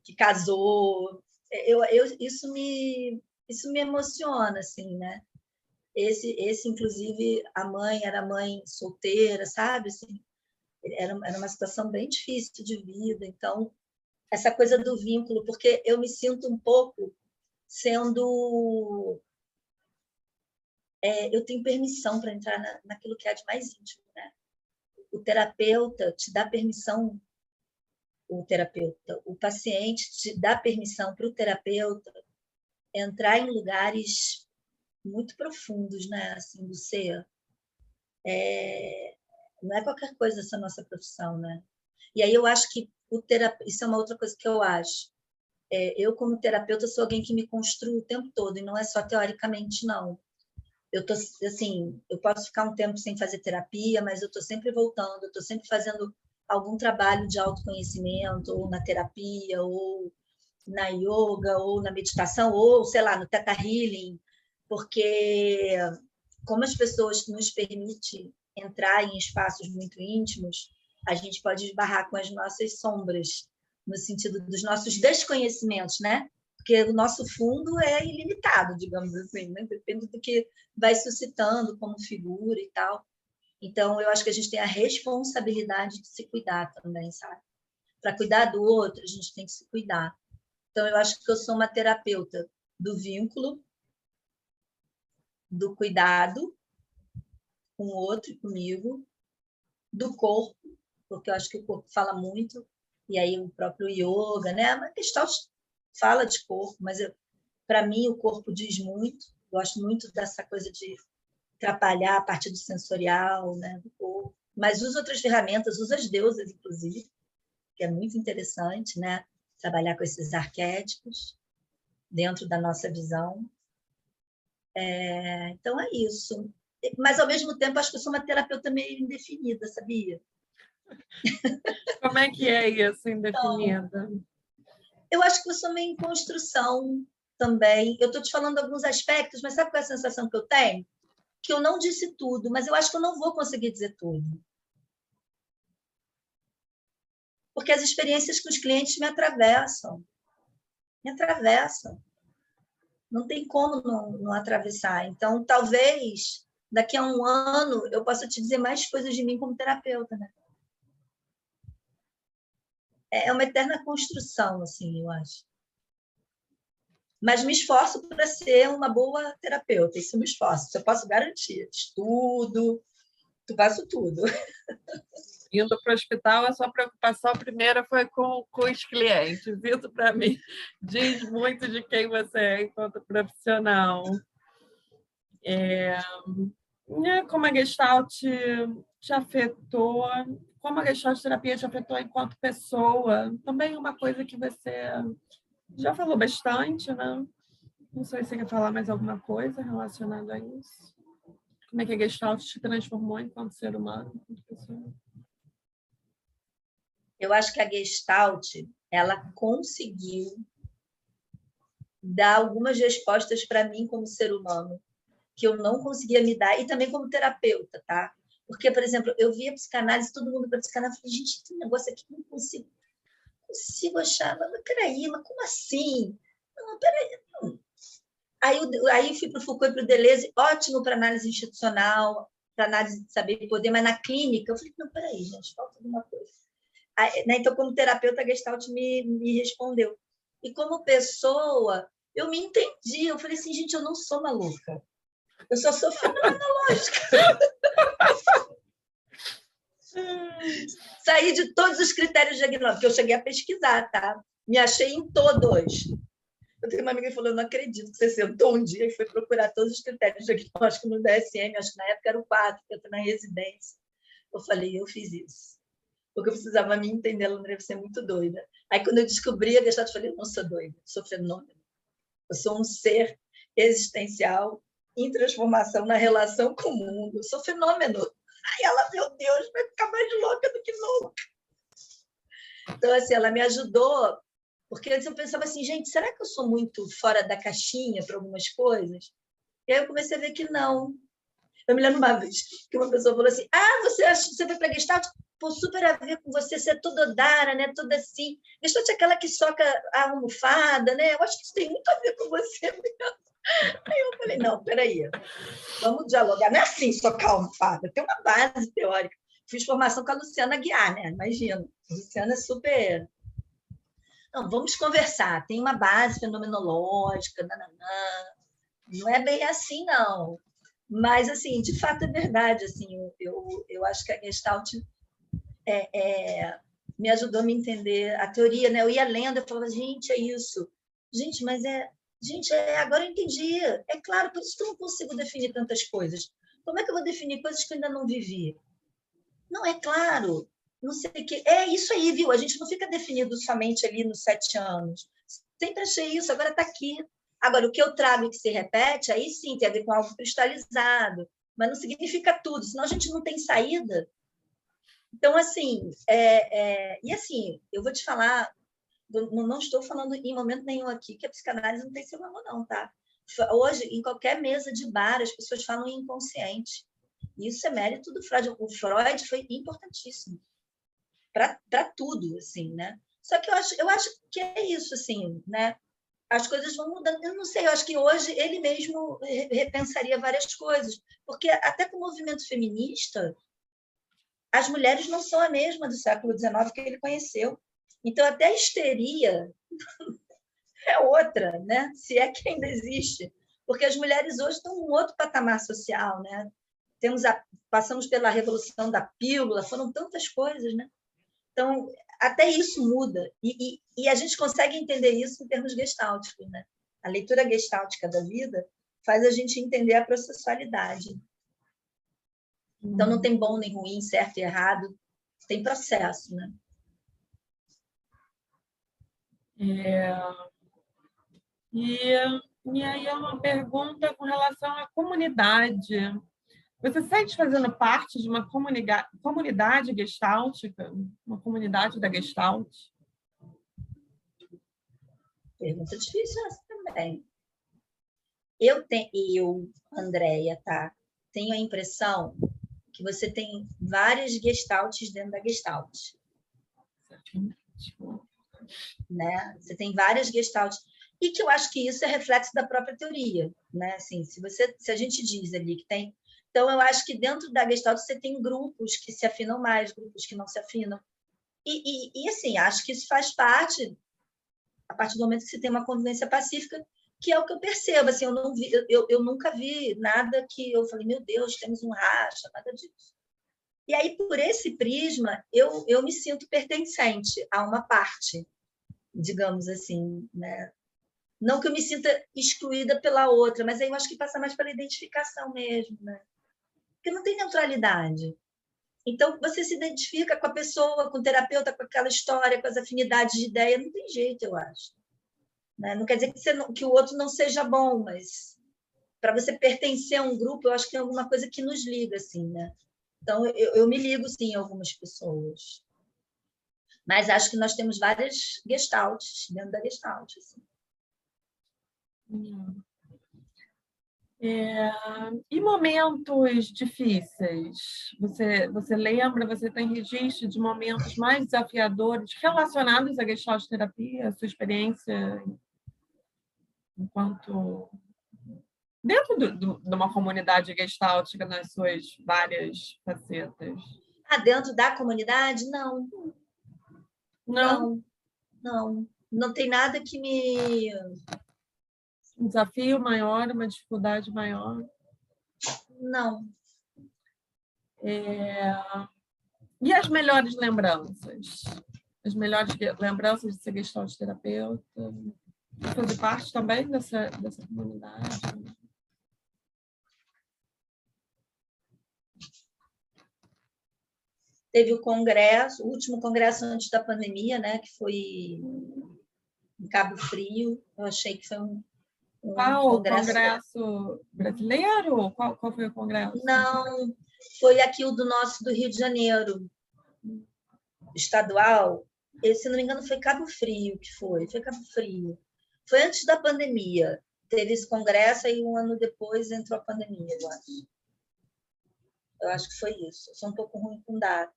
que casou. Isso me emociona, assim, né? Esse, inclusive, a mãe era mãe solteira, sabe? Assim, era uma situação bem difícil de vida. Então, essa coisa do vínculo, porque eu me sinto um pouco sendo... eu tenho permissão para entrar naquilo que é de mais íntimo, né? O terapeuta te dá permissão, o paciente te dá permissão para o terapeuta entrar em lugares muito profundos, né? Assim, do ser. Não é qualquer coisa essa nossa profissão, né? E aí eu acho que isso é uma outra coisa que eu acho. Eu, como terapeuta, sou alguém que me construo o tempo todo, e não é só teoricamente, não. Eu posso ficar um tempo sem fazer terapia, mas eu estou sempre voltando, eu estou sempre fazendo algum trabalho de autoconhecimento, ou na terapia, ou na yoga, ou na meditação, ou, sei lá, no Theta Healing, porque como as pessoas nos permitem entrar em espaços muito íntimos, a gente pode esbarrar com as nossas sombras, no sentido dos nossos desconhecimentos, né? Porque o nosso fundo é ilimitado, digamos assim, né? Depende do que vai suscitando como figura e tal. Então, eu acho que a gente tem a responsabilidade de se cuidar também, sabe? Para cuidar do outro, a gente tem que se cuidar. Então, eu acho que eu sou uma terapeuta do vínculo, do cuidado com o outro e comigo, do corpo, porque eu acho que o corpo fala muito, e aí o próprio yoga, né? A Gestalt fala de corpo, mas para mim o corpo diz muito. Gosto muito dessa coisa de atrapalhar a parte do sensorial, né, do corpo. Mas uso outras ferramentas, uso as deusas, inclusive, que é muito interessante, né? Trabalhar com esses arquétipos dentro da nossa visão. Então, é isso. Mas, ao mesmo tempo, acho que eu sou uma terapeuta meio indefinida, sabia? Como é que é isso, Então, indefinida? eu acho que eu sou meio em construção também. Eu estou te falando alguns aspectos, mas sabe qual é a sensação que eu tenho? Que eu não disse tudo, mas eu acho que eu não vou conseguir dizer tudo. Porque as experiências com os clientes me atravessam. Me atravessam. Não tem como não atravessar. Então, talvez, daqui a um ano, eu possa te dizer mais coisas de mim como terapeuta, né? É uma eterna construção, assim, eu acho. Mas me esforço para ser uma boa terapeuta, isso me esforço, isso eu posso garantir. Estudo, faço tudo. Indo para o hospital, a sua preocupação primeira foi com os clientes. Isso, para mim, diz muito de quem você é enquanto profissional. Como a Gestalt te afetou, como a Gestalt terapia te afetou enquanto pessoa, também é uma coisa que você já falou bastante, né? Não sei se você quer falar mais alguma coisa relacionada a isso. Como é que a Gestalt te transformou enquanto ser humano, enquanto pessoa? Eu acho que a Gestalt, ela conseguiu dar algumas respostas para mim como ser humano, que eu não conseguia me dar, e também como terapeuta, tá? Porque, por exemplo, eu via psicanálise, todo mundo para psicanálise, eu falei, gente, tem um negócio aqui que não consigo achar, mas peraí, mas como assim? Não, peraí. Não. Aí fui para o Foucault e para o Deleuze, ótimo para análise institucional, para análise de saber e poder, mas na clínica, eu falei, não, peraí, gente, falta alguma coisa. Aí, né, então, como terapeuta, a Gestalt me respondeu. E como pessoa, eu me entendi, eu falei assim, gente, eu não sou maluca, eu só sou fenomenológica. Saí de todos os critérios diagnósticos, eu cheguei a pesquisar, tá? Me achei em todos. Eu tenho uma amiga que falou, eu não acredito que você sentou um dia e foi procurar todos os critérios diagnósticos no DSM, acho que na época eram 4, porque eu estou na residência. Eu falei, eu fiz isso. Porque eu precisava me entender, ela não deve ser muito doida. Aí, quando eu descobri a Gestalt, eu falei, eu não sou doida, eu sou fenômeno. Eu sou um ser existencial em transformação na relação com o mundo. Eu sou fenômeno. Aí ela, meu Deus, vai ficar mais louca do que louca. Então, assim, ela me ajudou, porque antes eu pensava assim, gente, será que eu sou muito fora da caixinha para algumas coisas? E aí eu comecei a ver que não. Eu me lembro uma vez que uma pessoa falou assim, você foi para Gestalt? Pô, super a ver com você, você é toda odara, né? Toda assim. Gestalt é aquela que soca a almofada, né? Eu acho que isso tem muito a ver com você mesmo. Aí eu falei, não, peraí, vamos dialogar. Não é assim, socar a almofada, tem uma base teórica. Fiz formação com a Luciana Guiar, né? Imagina, a Luciana é super... Não, vamos conversar, tem uma base fenomenológica, nananã. Não é bem assim, não. Mas, assim, de fato é verdade. Assim, eu acho que a Gestalt me ajudou a me entender a teoria, né? Eu ia lendo, eu falava, gente, é isso. Gente, mas Gente, agora eu entendi. É claro, por isso que eu não consigo definir tantas coisas. Como é que eu vou definir coisas que eu ainda não vivi? Não, é claro. Não sei o que. É isso aí, viu? A gente não fica definido somente ali nos 7 anos. Sempre achei isso, agora está aqui. Agora, o que eu trago e que se repete, aí sim, tem a ver com algo cristalizado, mas não significa tudo, senão a gente não tem saída. Então, assim, e assim, eu vou te falar, não estou falando em momento nenhum aqui que a psicanálise não tem seu valor, não, tá? Hoje, em qualquer mesa de bar, as pessoas falam inconsciente. Isso é mérito do Freud. O Freud foi importantíssimo. para tudo, assim, né? Só que eu acho que é isso, assim, né? As coisas vão mudando. Eu não sei, eu acho que hoje ele mesmo repensaria várias coisas, porque até com o movimento feminista, as mulheres não são a mesma do século XIX que ele conheceu. Então, até a histeria é outra, né? Se é que ainda existe. Porque as mulheres hoje estão em um outro patamar social, né? Passamos pela revolução da pílula, foram tantas coisas, né? Então, até isso muda. E a gente consegue entender isso em termos gestálticos, né? A leitura gestáltica da vida faz a gente entender a processualidade. Então, não tem bom nem ruim, certo e errado, tem processo, né? E aí é uma pergunta com relação à comunidade. Você sente fazendo parte de uma comunidade gestáltica? Uma comunidade da Gestalt? Pergunta difícil essa também. Andréia, tá? Tenho a impressão que você tem várias gestaltes dentro da gestalt. Né? Você tem várias gestaltes. E que eu acho que isso é reflexo da própria teoria. Né? Assim, se a gente diz ali que tem... Então, eu acho que dentro da gestalt você tem grupos que se afinam mais, grupos que não se afinam. E assim, acho que isso faz parte, a partir do momento que você tem uma convivência pacífica, que é o que eu percebo. Assim, eu nunca vi nada que eu falei, meu Deus, temos um racha, nada disso. E aí, por esse prisma, eu me sinto pertencente a uma parte, digamos assim, né? Não que eu me sinta excluída pela outra, mas aí eu acho que passa mais pela identificação mesmo, né? Porque não tem neutralidade. Então, você se identifica com a pessoa, com o terapeuta, com aquela história, com as afinidades de ideia, não tem jeito, eu acho. Né? Não quer dizer que o outro não seja bom, mas para você pertencer a um grupo, eu acho que tem alguma coisa que nos liga, assim, né? Então, eu me ligo, sim, a algumas pessoas. Mas acho que nós temos várias gestaltes dentro da gestalt. Assim. E momentos difíceis? Você lembra, você tem registro de momentos mais desafiadores relacionados à Gestalt terapia, a sua experiência enquanto dentro de uma comunidade gestáltica nas suas várias facetas? Dentro da comunidade? Não. Não? Não. Não tem nada que me... Um desafio maior, uma dificuldade maior? Não. E as melhores lembranças? As melhores lembranças de ser gestalt terapeuta? Fazer parte também dessa comunidade? Teve o congresso, o último congresso antes da pandemia, né, que foi em Cabo Frio. Eu achei que foi um congresso... Congresso brasileiro? Qual foi o congresso? Não, foi aqui o do Rio de Janeiro, estadual. Se não me engano, foi Cabo Frio que foi Cabo Frio. Foi antes da pandemia. Teve esse congresso e um ano depois entrou a pandemia, eu acho. Eu acho que foi isso. Eu sou um pouco ruim com data.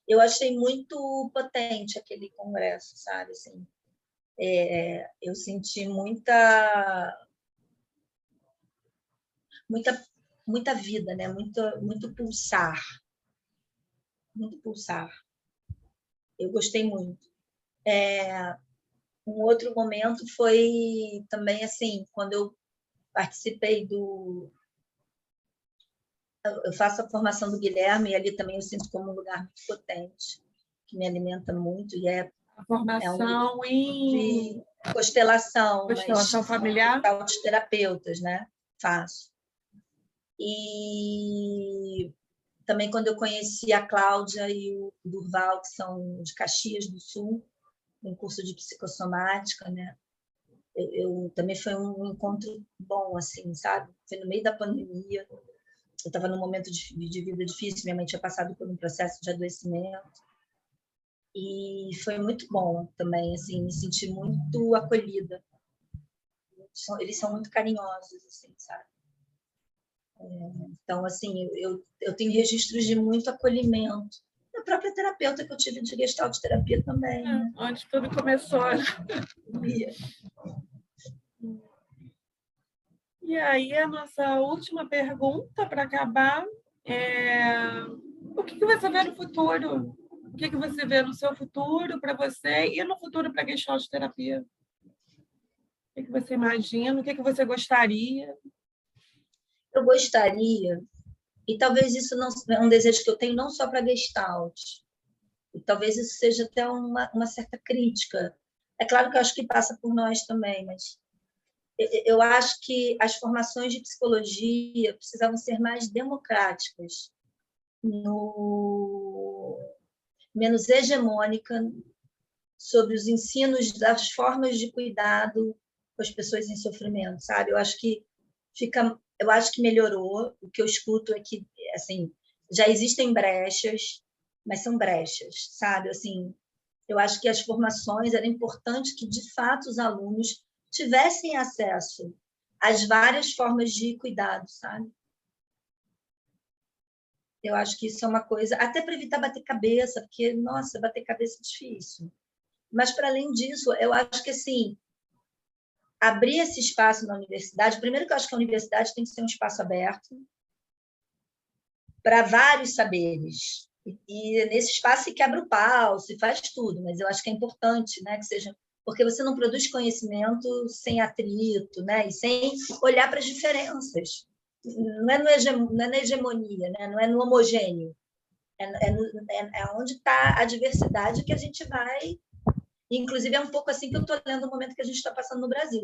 Eu achei muito potente aquele congresso, sabe? Assim, eu senti muita vida, né? Muito pulsar. Muito pulsar. Eu gostei muito. Um outro momento foi também, assim, quando eu participei eu faço a formação do Guilherme e ali também eu sinto como um lugar muito potente, que me alimenta muito e a formação de constelação, constelação mas familiar, de terapeutas, né? Faço. E também quando eu conheci a Cláudia e o Durval, que são de Caxias do Sul, um curso de psicossomática, né? Eu também foi um encontro bom, assim, sabe? Foi no meio da pandemia. Eu estava num momento de vida difícil, minha mãe tinha passado por um processo de adoecimento. E foi muito bom também, assim, me senti muito acolhida. Eles são muito carinhosos, assim, sabe? Então, assim, eu tenho registros de muito acolhimento. A própria terapeuta que eu tive de Gestalt terapia também. Né? Onde tudo começou. E aí, a nossa última pergunta para acabar é: o que você vê no futuro? O que você vê no seu futuro para você e no futuro para a Gestalt terapia? O que você imagina? O que você gostaria? Eu gostaria, e talvez isso não é um desejo que eu tenho não só para Gestalt, e talvez isso seja até uma certa crítica. É claro que eu acho que passa por nós também, mas eu acho que as formações de psicologia precisavam ser mais democráticas, menos hegemônica sobre os ensinos das formas de cuidado com as pessoas em sofrimento, sabe? Eu acho que melhorou. O que eu escuto é que, assim, já existem brechas, mas são brechas, sabe? Assim, eu acho que as formações era importante que, de fato, os alunos tivessem acesso às várias formas de cuidado, sabe? Eu acho que isso é uma coisa, até para evitar bater cabeça, porque, nossa, bater cabeça é difícil. Mas, para além disso, eu acho que, assim, abrir esse espaço na universidade, primeiro que eu acho que a universidade tem que ser um espaço aberto para vários saberes. E nesse espaço se quebra o pau, se faz tudo, mas eu acho que é importante, né, que seja, porque você não produz conhecimento sem atrito, né, e sem olhar para as diferenças. Não é na hegemonia, né, não é no homogêneo. É onde está a diversidade que a gente vai. Inclusive, é um pouco assim que eu estou lendo o momento que a gente está passando no Brasil.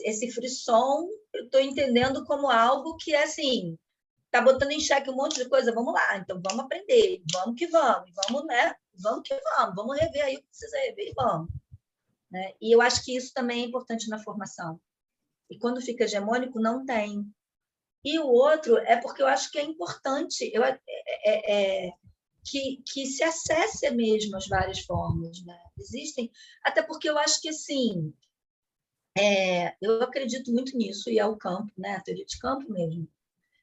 Esse frisson, eu estou entendendo como algo que é assim, está botando em xeque um monte de coisa. Vamos lá, então vamos aprender, vamos que vamos, né? Vamos que vamos rever aí o que precisa rever e vamos. Né? E eu acho que isso também é importante na formação. E quando fica hegemônico, não tem. E o outro é porque eu acho que é importante que se acesse mesmo as várias formas. Né? Existem, até porque eu acho que, assim, eu acredito muito nisso, e é o campo, né? A teoria de campo mesmo.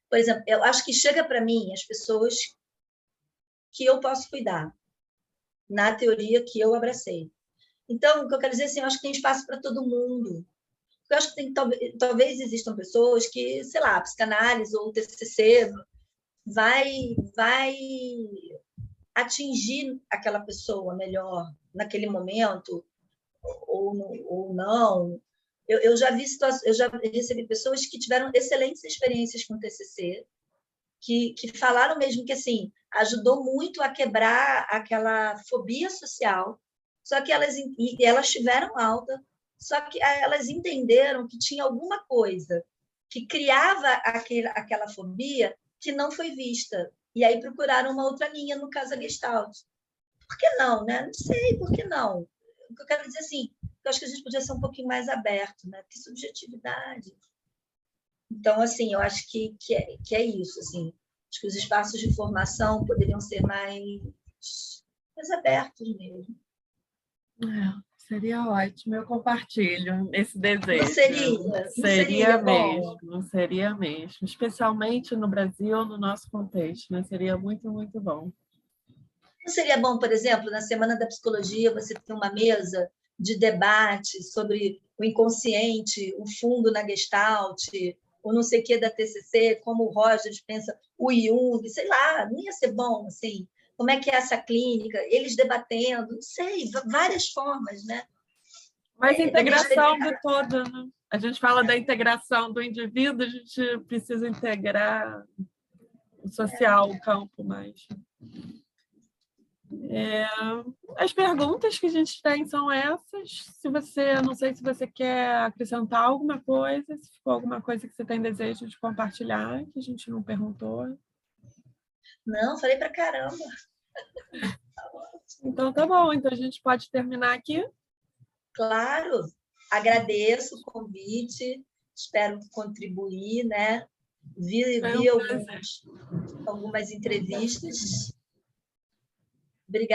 Por exemplo, eu acho que chega para mim as pessoas que eu posso cuidar, na teoria que eu abracei. Então, o que eu quero dizer assim, eu acho que tem espaço para todo mundo. Eu acho que talvez existam pessoas que, sei lá, a psicanálise ou o TCC vai atingir aquela pessoa melhor naquele momento ou não. Eu já vi eu já recebi pessoas que tiveram excelentes experiências com o TCC, que falaram mesmo que assim ajudou muito a quebrar aquela fobia social. Só que elas tiveram alta, só que elas entenderam que tinha alguma coisa que criava aquela fobia que não foi vista. E aí procuraram uma outra linha, no caso a Gestalt. Por que não, né? Não sei, por que não? O que eu quero dizer assim, eu acho que a gente podia ser um pouquinho mais aberto, né? Que subjetividade. Então, assim, eu acho que é isso, assim. Acho que os espaços de formação poderiam ser mais abertos mesmo. Seria ótimo, eu compartilho esse desejo. Não seria mesmo, bom. Seria mesmo. Especialmente no Brasil, no nosso contexto, né? Seria muito, muito bom. Não seria bom, por exemplo, na Semana da Psicologia, você ter uma mesa de debate sobre o inconsciente, o fundo na Gestalt, ou não sei o que da TCC, como o Rogers pensa, o Jung, sei lá, não ia ser bom, assim, como é que é essa clínica, eles debatendo, não sei, várias formas, né? Mas a integração do todo, né? A gente fala da integração do indivíduo, a gente precisa integrar o social, o campo mais. As perguntas que a gente tem são essas. Não sei se você quer acrescentar alguma coisa, se ficou alguma coisa que você tem desejo de compartilhar, que a gente não perguntou. Não, falei pra caramba. Então tá bom, então a gente pode terminar aqui. Claro, agradeço o convite, espero contribuir, né? Vi algumas entrevistas. Obrigada.